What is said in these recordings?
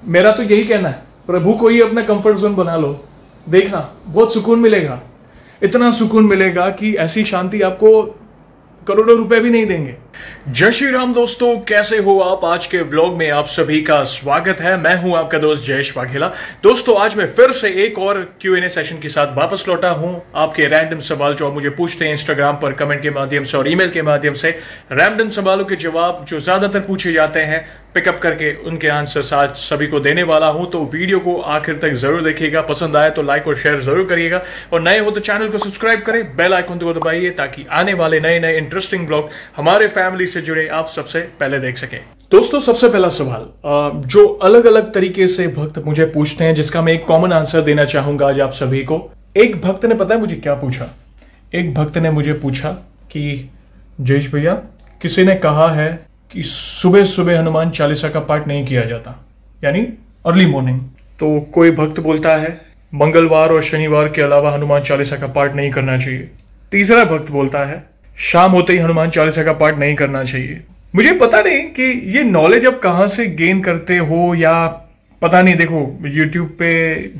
मेरा तो यही कहना है, प्रभु को ही अपना कंफर्ट जोन बना लो, देखना बहुत सुकून मिलेगा। इतना सुकून मिलेगा कि ऐसी शांति आपको करोड़ों रुपए भी नहीं देंगे। जय श्री राम दोस्तों, कैसे हो आप? आज के व्लॉग में आप सभी का स्वागत है। मैं हूं आपका दोस्त जयेश वाघेला। दोस्तों, आज मैं फिर से एक और Q&A सेशन के साथ वापस लौटा हूं। आपके रैंडम सवाल जो आप मुझे पूछते हैं इंस्टाग्राम पर कमेंट के माध्यम से और ईमेल के माध्यम से, रैंडम सवालों के जवाब जो ज्यादातर पूछे जाते हैं पिकअप करके उनके आंसर्स आज सभी को देने वाला हूं। तो वीडियो को आखिर तक जरूर देखिएगा, पसंद आए तो लाइक और शेयर जरूर करिएगा और नए हो तो चैनल को सब्सक्राइब करें, बेल आइकन को दबाइए ताकि आने वाले नए नए इंटरेस्टिंग ब्लॉग हमारे फैमिली से जुड़े आप सबसे पहले देख सकें। दोस्तों, सबसे पहला सवाल जो अलग अलग तरीके से भक्त मुझे पूछते हैं, जिसका मैं एक कॉमन आंसर देना चाहूंगा आज आप सभी को। एक भक्त ने, पता है मुझे क्या पूछा? एक भक्त ने मुझे पूछा कि जयेश भैया, किसी ने कहा है कि सुबह सुबह हनुमान चालीसा का पाठ नहीं किया जाता, यानी अर्ली मॉर्निंग। तो कोई भक्त बोलता है मंगलवार और शनिवार के अलावा हनुमान चालीसा का पाठ नहीं करना चाहिए। तीसरा भक्त बोलता है शाम होते ही हनुमान चालीसा का पाठ नहीं करना चाहिए। मुझे पता नहीं कि ये नॉलेज आप कहां से गेन करते हो, या पता नहीं। देखो, यूट्यूब पे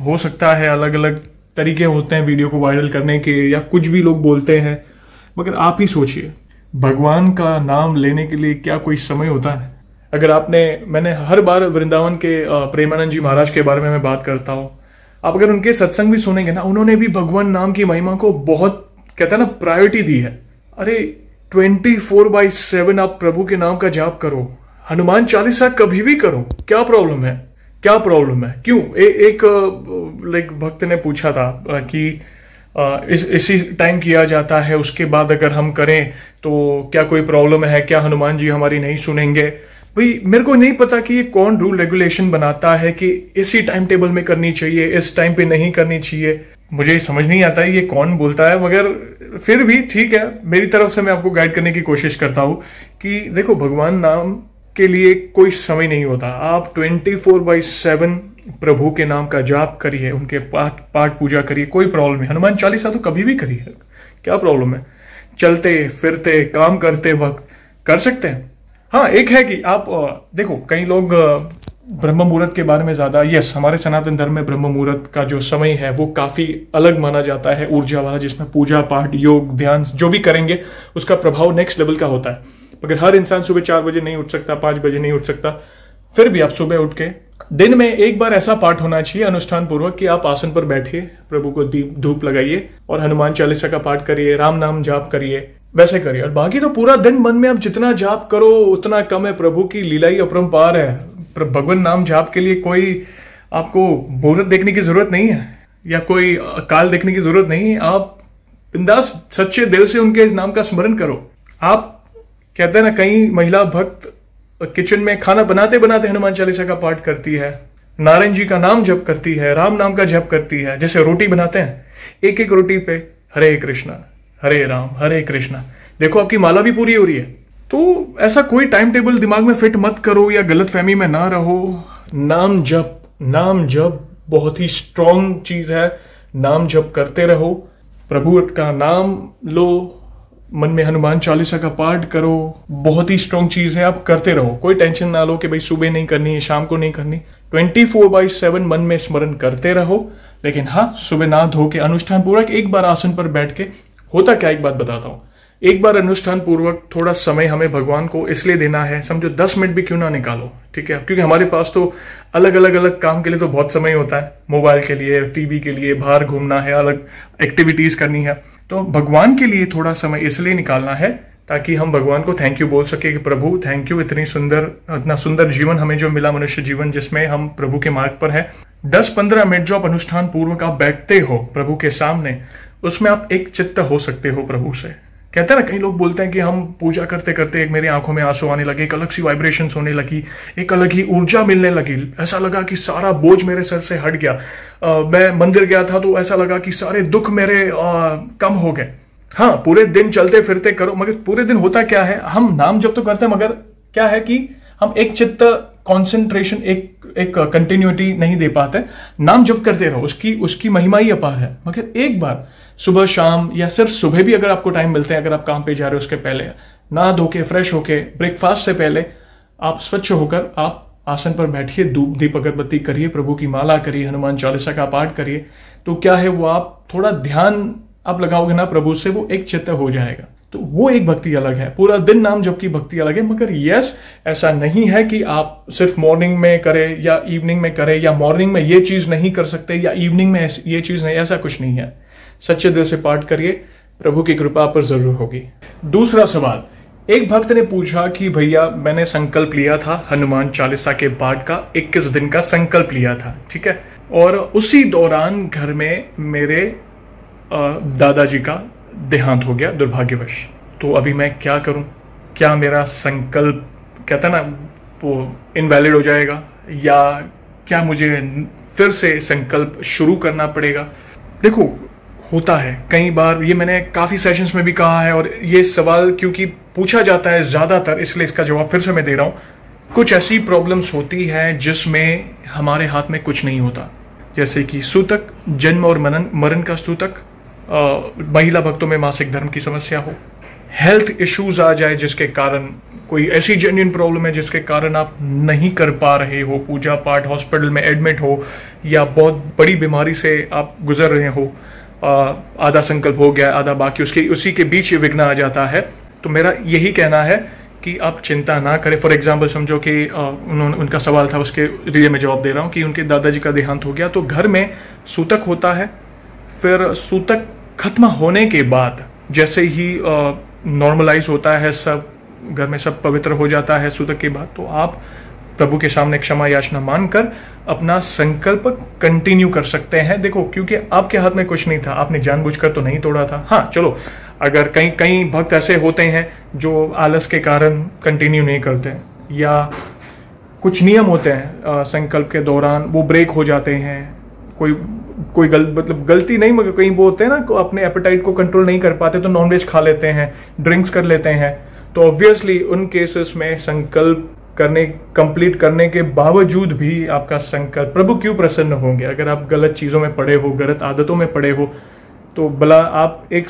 हो सकता है अलग अलग तरीके होते हैं वीडियो को वायरल करने के, या कुछ भी लोग बोलते हैं, मगर आप ही सोचिए, भगवान का नाम लेने के लिए क्या कोई समय होता है? अगर मैंने हर बार वृंदावन के प्रेमानंद जी महाराज के बारे में मैं बात करता हूं। आप अगर उनके सत्संग भी सुनेंगे ना, उन्होंने भी भगवान नाम की महिमा को बहुत, कहते हैं ना, प्रायोरिटी दी है। अरे 24/7 आप प्रभु के नाम का जाप करो, हनुमान चालीसा कभी भी करो, क्या प्रॉब्लम है? क्या प्रॉब्लम है? क्यों? एक भक्त ने पूछा था कि इसी टाइम किया जाता है, उसके बाद अगर हम करें तो क्या कोई प्रॉब्लम है? क्या हनुमान जी हमारी नहीं सुनेंगे? भाई, मेरे को नहीं पता कि ये कौन रूल रेगुलेशन बनाता है कि इसी टाइम टेबल में करनी चाहिए, इस टाइम पे नहीं करनी चाहिए। मुझे समझ नहीं आता है ये कौन बोलता है, मगर फिर भी ठीक है, मेरी तरफ से मैं आपको गाइड करने की कोशिश करता हूं कि देखो, भगवान नाम के लिए कोई समय नहीं होता। आप 24/7 प्रभु के नाम का जाप करिए, उनके पाठ पूजा करिए, कोई प्रॉब्लम नहीं। हनुमान चालीसा तो कभी भी करिए, क्या प्रॉब्लम है? चलते फिरते काम करते वक्त कर सकते हैं। हाँ, एक है कि आप देखो, कई लोग ब्रह्म मुहूर्त के बारे में ज्यादा, यस, हमारे सनातन धर्म में ब्रह्म मुहूर्त का जो समय है वो काफी अलग माना जाता है, ऊर्जा वाला, जिसमें पूजा पाठ योग ध्यान जो भी करेंगे उसका प्रभाव नेक्स्ट लेवल का होता है। मगर हर इंसान सुबह 4 बजे नहीं उठ सकता, 5 बजे नहीं उठ सकता। फिर भी आप सुबह उठ के दिन में एक बार ऐसा पाठ होना चाहिए अनुष्ठान पूर्वक कि आप आसन पर बैठिए, प्रभु को धूप लगाइए और हनुमान चालीसा का पाठ करिए, राम नाम जाप करिए, वैसे करिए। और बाकी तो पूरा दिन मन में आप जितना जाप करो उतना कम है। प्रभु की लीला ही अपरंपार है। भगवान नाम जाप के लिए कोई आपको मुहूर्त देखने की जरूरत नहीं है, या कोई काल देखने की जरूरत नहीं है। आप बिंदास सच्चे दिल से उनके नाम का स्मरण करो। आप कहते हैं ना, कई महिला भक्त किचन में खाना बनाते बनाते हनुमान चालीसा का पाठ करती है, नारायण जी का नाम जप करती है, राम नाम का जप करती है। जैसे रोटी बनाते हैं, एक एक रोटी पे हरे कृष्णा हरे राम हरे कृष्णा, देखो आपकी माला भी पूरी हो रही है। तो ऐसा कोई टाइम टेबल दिमाग में फिट मत करो, या गलत फहमी में ना रहो। नाम जप बहुत ही स्ट्रॉन्ग चीज है। नाम जप करते रहो, प्रभु का नाम लो, मन में हनुमान चालीसा का पाठ करो, बहुत ही स्ट्रॉन्ग चीज है। आप करते रहो, कोई टेंशन ना लो कि भाई सुबह नहीं करनी है, शाम को नहीं करनी। 24/7 मन में स्मरण करते रहो। लेकिन हाँ, सुबह ना धो के अनुष्ठान पूर्वक एक बार आसन पर बैठ के, होता क्या, एक बात बताता हूं, एक बार अनुष्ठान पूर्वक थोड़ा समय हमें भगवान को इसलिए देना है, समझो 10 मिनट भी क्यों ना निकालो, ठीक है? क्योंकि हमारे पास तो अलग अलग काम के लिए तो बहुत समय होता है, मोबाइल के लिए, टीवी के लिए, बाहर घूमना है, अलग एक्टिविटीज करनी है। तो भगवान के लिए थोड़ा समय इसलिए निकालना है ताकि हम भगवान को थैंक यू बोल सके कि प्रभु थैंक यू, इतना सुंदर जीवन हमें जो मिला, मनुष्य जीवन जिसमें हम प्रभु के मार्ग पर है। 10-15 मिनट जो आप अनुष्ठान पूर्वक आप बैठते हो प्रभु के सामने, उसमें आप एक चित्त हो सकते हो प्रभु से। कहते हैं ना, कई लोग बोलते हैं कि हम पूजा करते करते एक मेरी आंखों में आंसू आने लगे, एक अलग सी वाइब्रेशंस होने लगी, एक अलग ही ऊर्जा मिलने लगी, ऐसा लगा कि सारा बोझ मेरे सर से हट गया। मैं मंदिर गया था तो ऐसा लगा कि सारे दुख मेरे कम हो गए। हाँ, पूरे दिन चलते फिरते करो, मगर पूरे दिन होता क्या है, हम नाम जब तो करते हैं, मगर क्या है कि हम एक चित्त, कॉन्सेंट्रेशन, एक कंटिन्यूटी नहीं दे पाते। नाम जप करते रहो, उसकी महिमा ही अपार है। मगर एक बार सुबह शाम, या सिर्फ सुबह भी अगर आपको टाइम मिलते हैं, अगर आप काम पे जा रहे हो उसके पहले, ना धो के फ्रेश होके ब्रेकफास्ट से पहले आप स्वच्छ होकर आप आसन पर बैठिए, धूप दीप अगरबत्ती करिए, प्रभु की माला करिए, हनुमान चालीसा का पाठ करिए, तो क्या है वो आप थोड़ा ध्यान आप लगाओगे ना प्रभु से, वो एक चित्त हो जाएगा। तो वो एक भक्ति अलग है। पूरा दिन नाम जप की भक्ति अलग है। मगर यस, ऐसा नहीं है कि आप सिर्फ मॉर्निंग में करें या इवनिंग में करें, या मॉर्निंग में ये चीज नहीं कर सकते या इवनिंग में ये चीज नहीं, ऐसा कुछ नहीं है। सच्चे दिल से पाठ करिए, प्रभु की कृपा पर जरूर होगी। दूसरा सवाल, एक भक्त ने पूछा कि भैया मैंने संकल्प लिया था हनुमान चालीसा के पाठ का, 21 दिन का संकल्प लिया था, ठीक है, और उसी दौरान घर में मेरे दादाजी का देहांत हो गया दुर्भाग्यवश। तो अभी मैं क्या करूं? क्या मेरा संकल्प कहता ना वो इनवैलिड हो जाएगा, या क्या मुझे फिर से संकल्प शुरू करना पड़ेगा? देखो, होता है कई बार, ये मैंने काफी सेशंस में भी कहा है, और ये सवाल क्योंकि पूछा जाता है ज्यादातर, इसलिए इसका जवाब फिर से मैं दे रहा हूं। कुछ ऐसी प्रॉब्लम्स होती है जिसमें हमारे हाथ में कुछ नहीं होता, जैसे कि सूतक, जन्म और मरण का सूतक, महिला भक्तों में मासिक धर्म की समस्या हो, हेल्थ इश्यूज आ जाए जिसके कारण कोई ऐसी जेन्युइन प्रॉब्लम है जिसके कारण आप नहीं कर पा रहे हो पूजा पाठ, हॉस्पिटल में एडमिट हो, या बहुत बड़ी बीमारी से आप गुजर रहे हो, आधा संकल्प हो गया आधा बाकी, उसी के बीच ये विघ्न आ जाता है। तो मेरा यही कहना है कि आप चिंता ना करें। फॉर एग्जाम्पल समझो कि उनका सवाल था, उसके लिए मैं जवाब दे रहा हूँ कि उनके दादाजी का देहांत हो गया, तो घर में सूतक होता है। फिर सूतक खत्म होने के बाद जैसे ही नॉर्मलाइज होता है, सब घर में सब पवित्र हो जाता है सूतक के बाद, तो आप प्रभु के सामने क्षमा याचना मानकर अपना संकल्प कंटिन्यू कर सकते हैं। देखो, क्योंकि आपके हाथ में कुछ नहीं था, आपने जानबूझकर तो नहीं तोड़ा था। हाँ चलो, अगर कई भक्त ऐसे होते हैं जो आलस के कारण कंटिन्यू नहीं करते, या कुछ नियम होते हैं संकल्प के दौरान वो ब्रेक हो जाते हैं, कोई गलती नहीं, मगर कहीं वो होते हैं ना, अपने एपेटाइट को कंट्रोल नहीं कर पाते तो नॉनवेज खा लेते हैं, ड्रिंक्स कर लेते हैं, तो ऑब्वियसली उन केसेस में संकल्प कंप्लीट करने के बावजूद भी आपका संकल्प प्रभु क्यों प्रसन्न होंगे? अगर आप गलत चीजों में पड़े हो, गलत आदतों में पड़े हो, तो भला आप एक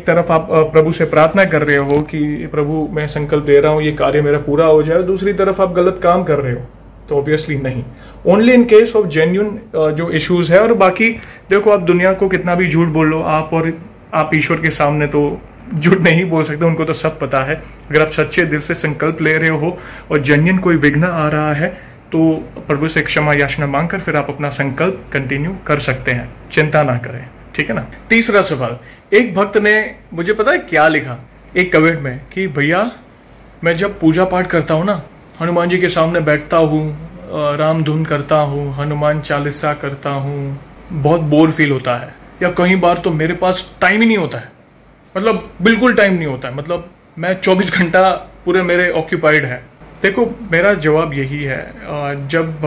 तरफ आप प्रभु से प्रार्थना कर रहे हो कि प्रभु मैं संकल्प दे रहा हूं ये कार्य मेरा पूरा हो जाए, दूसरी तरफ आप गलत काम कर रहे हो, तो ऑब्वियसली नहीं। Only in case of genuine जो इश्यूज है। और बाकी देखो, आप दुनिया को कितना भी झूठ बोल लो, आप ईश्वर के सामने तो झूठ नहीं बोल सकते, उनको तो सब पता है। अगर आप सच्चे दिल से संकल्प ले रहे हो और जेन्युइन कोई विघ्न आ रहा है, तो प्रभु से क्षमा याचना मांगकर फिर आप अपना संकल्प कंटिन्यू कर सकते हैं, चिंता ना करें, ठीक है ना। तीसरा सवाल, एक भक्त ने मुझे पता है क्या लिखा एक कमेंट में कि भैया मैं जब पूजा पाठ करता हूँ ना, हनुमान जी के सामने बैठता हूँ, राम धुन करता हूँ, हनुमान चालीसा करता हूँ, बहुत बोर फील होता है, या कई बार तो मेरे पास टाइम ही नहीं होता है, मतलब बिल्कुल टाइम नहीं होता है, मतलब मैं 24 घंटा पूरे मेरे ऑक्यूपाइड है। देखो, मेरा जवाब यही है, जब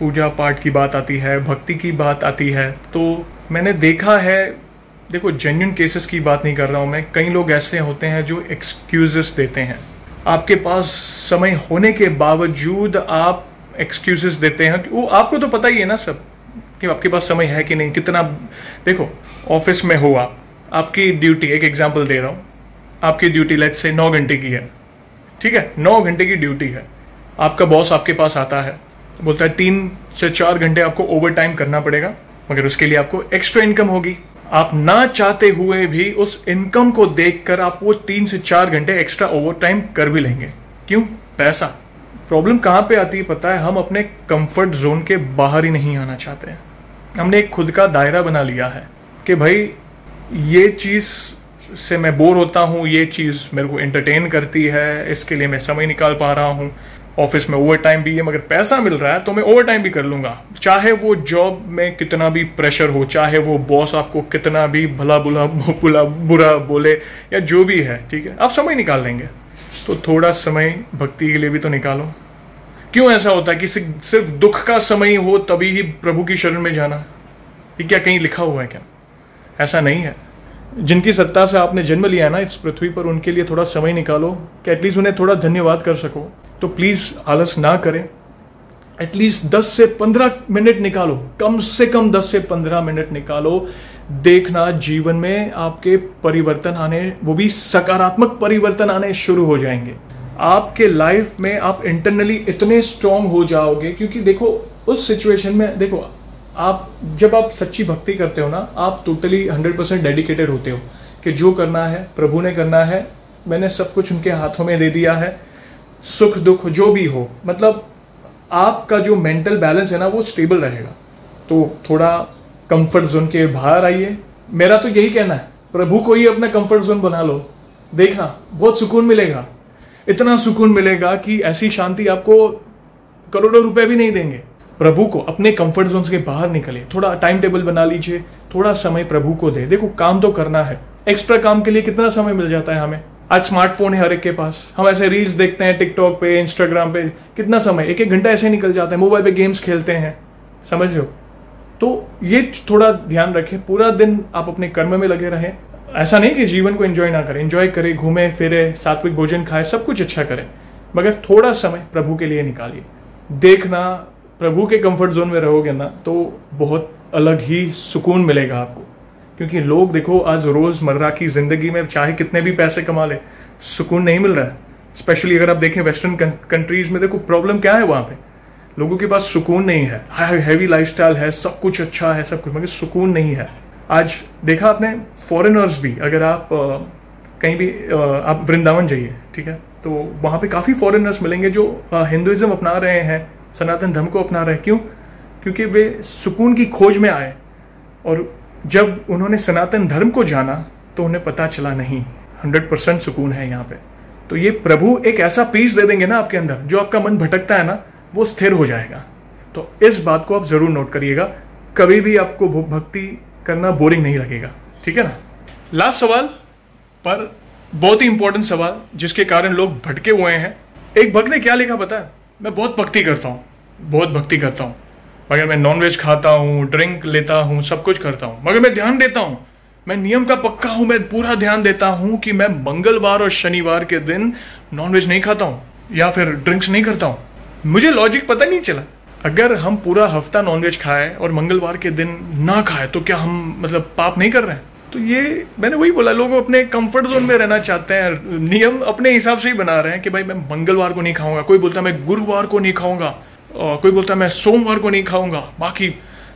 पूजा पाठ की बात आती है, भक्ति की बात आती है, तो मैंने देखा है, देखो जेन्युइन केसेस की बात नहीं कर रहा हूँ मैं, कई लोग ऐसे होते हैं जो एक्सक्यूजेस देते हैं। आपके पास समय होने के बावजूद आप एक्सक्यूजेस देते हैं, वो आपको तो पता ही है ना सब कि आपके पास समय है कि नहीं, कितना। देखो, ऑफिस में हो आपकी ड्यूटी, एक एग्जांपल दे रहा हूँ, आपकी ड्यूटी लेट्स से 9 घंटे की है, ठीक है, 9 घंटे की ड्यूटी है। आपका बॉस आपके पास आता है, बोलता है 3 से 4 घंटे आपको ओवर टाइम करना पड़ेगा, मगर उसके लिए आपको एक्स्ट्रा इनकम होगी। आप ना चाहते हुए भी उस इनकम को देखकर आप वो 3 से 4 घंटे एक्स्ट्रा ओवर टाइम कर भी लेंगे। क्यों? पैसा। प्रॉब्लम कहाँ पे आती है पता है? हम अपने कंफर्ट जोन के बाहर ही नहीं आना चाहते हैं। हमने एक खुद का दायरा बना लिया है कि भाई ये चीज़ से मैं बोर होता हूँ, ये चीज़ मेरे को एंटरटेन करती है, इसके लिए मैं समय निकाल पा रहा हूँ। ऑफिस में ओवर टाइम भी है, मगर पैसा मिल रहा है तो मैं ओवर टाइम भी कर लूँगा, चाहे वो जॉब में कितना भी प्रेशर हो, चाहे वो बॉस आपको कितना भी भला बुरा बोले, या जो भी है, ठीक है, आप समय निकाल लेंगे। तो थोड़ा समय भक्ति के लिए भी तो निकालो। क्यों ऐसा होता है कि सिर्फ दुख का समय हो तभी ही प्रभु की शरण में जाना? ये क्या कहीं लिखा हुआ है क्या? ऐसा नहीं है। जिनकी सत्ता से आपने जन्म लिया है ना इस पृथ्वी पर, उनके लिए थोड़ा समय निकालो कि एटलीस्ट उन्हें थोड़ा धन्यवाद कर सको। तो प्लीज आलस ना करें, एटलीस्ट 10 से 15 मिनट निकालो, कम से कम 10 से 15 मिनट निकालो। देखना जीवन में आपके परिवर्तन आने, वो भी सकारात्मक परिवर्तन आने शुरू हो जाएंगे। आपके लाइफ में आप इंटरनली इतने स्ट्रांग हो जाओगे, क्योंकि देखो उस सिचुएशन में देखो जब आप सच्ची भक्ति करते हो ना, आप टोटली 100% डेडिकेटेड होते हो कि जो करना है प्रभु ने करना है, मैंने सब कुछ उनके हाथों में दे दिया है, सुख दुख जो भी हो, मतलब आपका जो मेंटल बैलेंस है ना वो स्टेबल रहेगा। तो थोड़ा कंफर्ट जोन के बाहर आइए, मेरा तो यही कहना है, प्रभु को ही अपना कंफर्ट जोन बना लो, देखना बहुत सुकून मिलेगा, इतना सुकून मिलेगा कि ऐसी शांति आपको करोड़ों रुपए भी नहीं देंगे। प्रभु को अपने कंफर्ट जोन के बाहर निकलिए, थोड़ा टाइम टेबल बना लीजिए, थोड़ा समय प्रभु को दे। देखो काम तो करना है, एक्स्ट्रा काम के लिए कितना समय मिल जाता है हमें, आज स्मार्टफोन है हर एक के पास, हम ऐसे रील्स देखते हैं टिकटॉक पे, इंस्टाग्राम पे, कितना समय, एक एक घंटा ऐसे निकल जाता है, मोबाइल पे गेम्स खेलते हैं, समझ रहे हो। तो ये थोड़ा ध्यान रखें, पूरा दिन आप अपने कर्म में लगे रहें। ऐसा नहीं कि जीवन को एंजॉय ना करें, एंजॉय करें, घूमे फिरे, सात्विक भोजन खाए, सब कुछ अच्छा करें, मगर थोड़ा समय प्रभु के लिए निकालिए। देखना प्रभु के कंफर्ट जोन में रहोगे ना तो बहुत अलग ही सुकून मिलेगा आपको, क्योंकि लोग देखो आज रोजमर्रा की जिंदगी में चाहे कितने भी पैसे कमा ले, सुकून नहीं मिल रहा है। स्पेशली अगर आप देखें वेस्टर्न कंट्रीज में, देखो प्रॉब्लम क्या है, वहां पे लोगों के पास सुकून नहीं है, हैवी लाइफस्टाइल है, सब कुछ अच्छा है, सब कुछ, मगर सुकून नहीं है। आज देखा आपने फॉरेनर्स भी, अगर आप कहीं भी आप वृंदावन जाइए, ठीक है, तो वहाँ पे काफ़ी फॉरेनर्स मिलेंगे जो हिंदुइज्म अपना रहे हैं, सनातन धर्म को अपना रहे हैं। क्यों? क्योंकि वे सुकून की खोज में आए, और जब उन्होंने सनातन धर्म को जाना तो उन्हें पता चला नहीं 100% सुकून है यहाँ पे। तो ये प्रभु एक ऐसा पीस दे देंगे ना आपके अंदर, जो आपका मन भटकता है ना वो स्थिर हो जाएगा। तो इस बात को आप जरूर नोट करिएगा, कभी भी आपको भक्ति करना बोरिंग नहीं लगेगा, ठीक है ना। लास्ट सवाल, पर बहुत ही इंपॉर्टेंट सवाल, जिसके कारण लोग भटके हुए हैं। एक भक्त ने क्या लिखा पता है, मैं बहुत भक्ति करता हूँ, बहुत भक्ति करता हूँ, मगर मैं नॉनवेज खाता हूँ, ड्रिंक लेता हूँ, सब कुछ करता हूँ, मगर मैं ध्यान देता हूँ, मैं नियम का पक्का हूँ, मैं पूरा ध्यान देता हूँ कि मैं मंगलवार और शनिवार के दिन नॉनवेज नहीं खाता हूँ या फिर ड्रिंक्स नहीं करता हूँ। मुझे लॉजिक पता नहीं चला, अगर हम पूरा हफ्ता नॉनवेज खाए और मंगलवार के दिन ना खाए तो क्या हम मतलब पाप नहीं कर रहे हैं? तो ये मैंने वही बोला, लोग अपने कंफर्ट जोन में रहना चाहते हैं, नियम अपने हिसाब से ही बना रहे हैं कि भाई मैं मंगलवार को नहीं खाऊंगा, कोई बोलता है मैं गुरुवार को नहीं खाऊंगा, कोई बोलता है मैं सोमवार को नहीं खाऊंगा, बाकी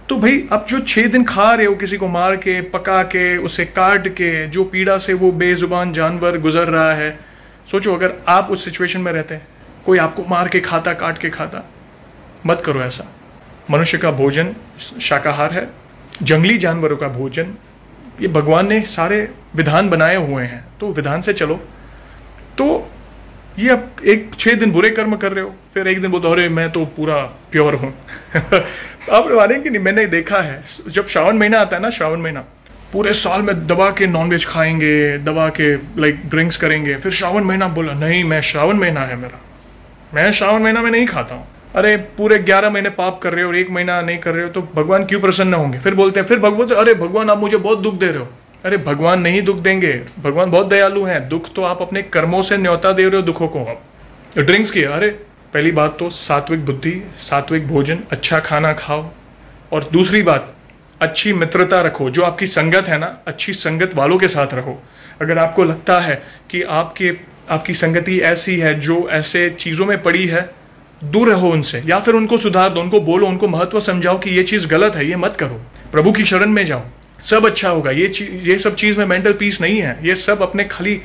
तो भाई अब जो 6 दिन खा रहे हो, किसी को मार के, पका के, उसे काट के, जो पीड़ा से वो बेजुबान जानवर गुजर रहा है, सोचो अगर आप उस सिचुएशन में रहते हैं, कोई आपको मार के खाता, काट के खाता, मत करो ऐसा। मनुष्य का भोजन शाकाहार है, जंगली जानवरों का भोजन, ये भगवान ने सारे विधान बनाए हुए हैं, तो विधान से चलो। तो ये अब 6 दिन बुरे कर्म कर रहे हो, फिर एक दिन बोलते अरे मैं तो पूरा प्योर हूँ आप मानेंगे नहीं, मैंने देखा है जब श्रावण महीना आता है ना, श्रावण महीना पूरे साल में दबा के नॉनवेज खाएंगे, दबा के लाइक ड्रिंक्स करेंगे, फिर श्रावण महीना बोला नहीं मैं श्रावण महीना है मेरा, मैं श्रावण महीना में नहीं खाता हूँ। अरे पूरे 11 महीने पाप कर रहे हो और 1 महीना नहीं कर रहे हो, तो भगवान क्यों प्रसन्न होंगे? फिर बोलते हैं, फिर भगवान अरे भगवान आप मुझे बहुत दुख दे रहे हो। अरे भगवान नहीं दुख देंगे, भगवान बहुत दयालु हैं, दुख तो आप अपने कर्मों से न्योता दे रहे हो दुखों को। आप तो ड्रिंक्स किया, अरे पहली बात तो सात्विक बुद्धि, सात्विक भोजन, अच्छा खाना खाओ, और दूसरी बात अच्छी मित्रता रखो, जो आपकी संगत है ना, अच्छी संगत वालों के साथ रहो। अगर आपको लगता है कि आपकी संगति ऐसी है जो ऐसे चीज़ों में पड़ी है, दूर रहो उनसे, या फिर उनको सुधार दो, उनको बोलो, उनको महत्व समझाओ कि ये चीज़ गलत है, ये मत करो, प्रभु की शरण में जाओ, सब अच्छा होगा। ये सब चीज़ में मेंटल पीस नहीं है, ये सब अपने खाली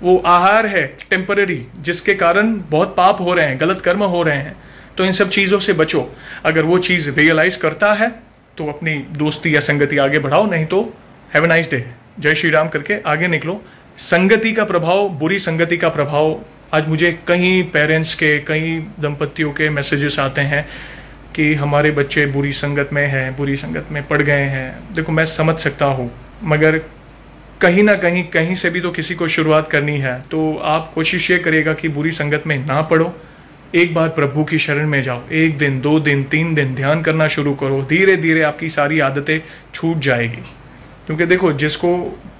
वो आहार है टेम्पररी, जिसके कारण बहुत पाप हो रहे हैं, गलत कर्म हो रहे हैं। तो इन सब चीज़ों से बचो। अगर वो चीज़ रियलाइज करता है तो अपनी दोस्ती या संगति आगे बढ़ाओ, नहीं तो हैव अ नाइस डे, जय श्री राम करके आगे निकलो। संगति का प्रभाव, बुरी संगति का प्रभाव, आज मुझे कई पेरेंट्स के, कई दंपतियों के मैसेजेस आते हैं कि हमारे बच्चे बुरी संगत में हैं, बुरी संगत में पड़ गए हैं। देखो मैं समझ सकता हूँ, मगर कहीं ना कहीं से भी तो किसी को शुरुआत करनी है। तो आप कोशिश ये करिएगा कि बुरी संगत में ना पड़ो, एक बार प्रभु की शरण में जाओ, 1 दिन 2 दिन 3 दिन ध्यान करना शुरू करो, धीरे धीरे आपकी सारी आदतें छूट जाएगी। क्योंकि देखो जिसको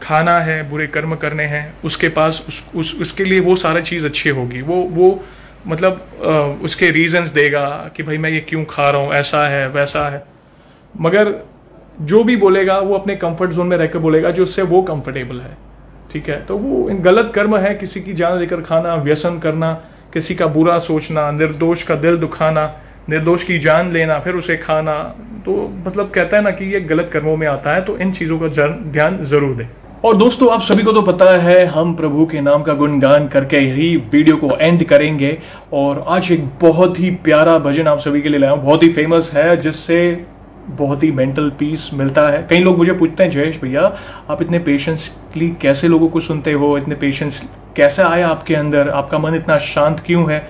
खाना है, बुरे कर्म करने हैं, उसके पास उसके लिए वो सारी चीज़ अच्छी होगी, वो मतलब उसके रीजंस देगा कि भाई मैं ये क्यों खा रहा हूँ, ऐसा है वैसा है। मगर जो भी बोलेगा वो अपने कंफर्ट जोन में रहकर बोलेगा, जो उससे वो कंफर्टेबल है, ठीक है। तो वो गलत कर्म है, किसी की जान लेकर खाना, व्यसन करना, किसी का बुरा सोचना, निर्दोष का दिल दुखाना, निर्दोष की जान लेना फिर उसे खाना, तो मतलब कहता है ना कि ये गलत कर्मों में आता है। तो इन चीज़ों का ध्यान जरूर दें। और दोस्तों आप सभी को तो पता है हम प्रभु के नाम का गुणगान करके ही वीडियो को एंड करेंगे। और आज एक बहुत ही प्यारा भजन आप सभी के लिए लाया हूं, बहुत ही फेमस है, जिससे बहुत ही मेंटल पीस मिलता है। कई लोग मुझे पूछते हैं, जयेश भैया आप इतने पेशेंसली कैसे लोगों को सुनते हो, इतने पेशेंस कैसे आया आपके अंदर, आपका मन इतना शांत क्यों है।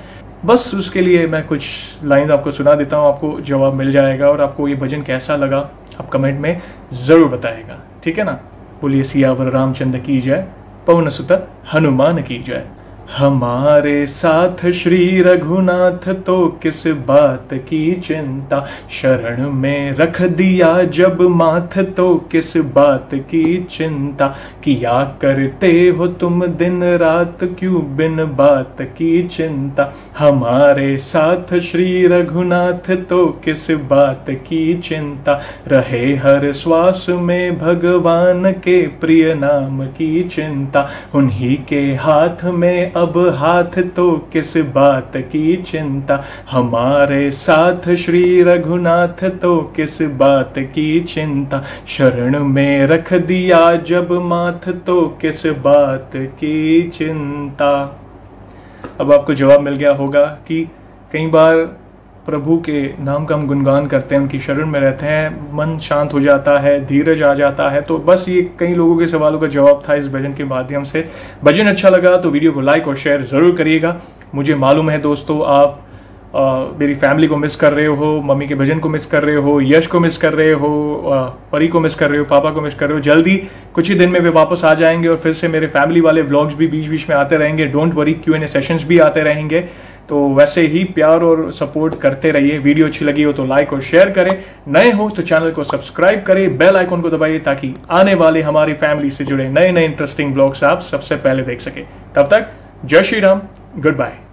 बस उसके लिए मैं कुछ लाइन आपको सुना देता हूँ, आपको जवाब मिल जाएगा। और आपको ये भजन कैसा लगा आप कमेंट में ज़रूर बताएगा, ठीक है ना। बोलिए सियावर रामचंद्र की जय, पवन सुत हनुमान की जय। हमारे साथ श्री रघुनाथ तो किस बात की चिंता, शरण में रख दिया जब माथ तो किस बात की चिंता, किया करते हो तुम दिन रात क्यों बिन बात की चिंता। हमारे साथ श्री रघुनाथ तो किस बात की चिंता, रहे हर श्वास में भगवान के प्रिय नाम की चिंता। उन्हीं के हाथ में अब हाथ तो किस बात की चिंता, हमारे साथ श्री रघुनाथ तो किस बात की चिंता, शरण में रख दिया जब माथ तो किस बात की चिंता। अब आपको जवाब मिल गया होगा कि कई बार प्रभु के नाम का हम गुणगान करते हैं, उनकी शरण में रहते हैं, मन शांत हो जाता है, धीरज आ जाता है। तो बस ये कई लोगों के सवालों का जवाब था इस भजन के माध्यम से। भजन अच्छा लगा तो वीडियो को लाइक और शेयर जरूर करिएगा। मुझे मालूम है दोस्तों आप मेरी फैमिली को मिस कर रहे हो, मम्मी के भजन को मिस कर रहे हो, यश को मिस कर रहे हो, परी को मिस कर रहे हो, पापा को मिस कर रहे हो। जल्दी कुछ ही दिन में वे वापस आ जाएंगे और फिर से मेरे फैमिली वाले व्लॉग्स भी बीच बीच में आते रहेंगे। डोंट वरी, Q&A सेशंस भी आते रहेंगे। तो वैसे ही प्यार और सपोर्ट करते रहिए। वीडियो अच्छी लगी हो तो लाइक और शेयर करें, नए हो तो चैनल को सब्सक्राइब करें, बेल आइकन को दबाइए ताकि आने वाले हमारी फैमिली से जुड़े नए नए इंटरेस्टिंग व्लॉग्स आप सबसे पहले देख सके। तब तक जय श्री राम, गुड बाय।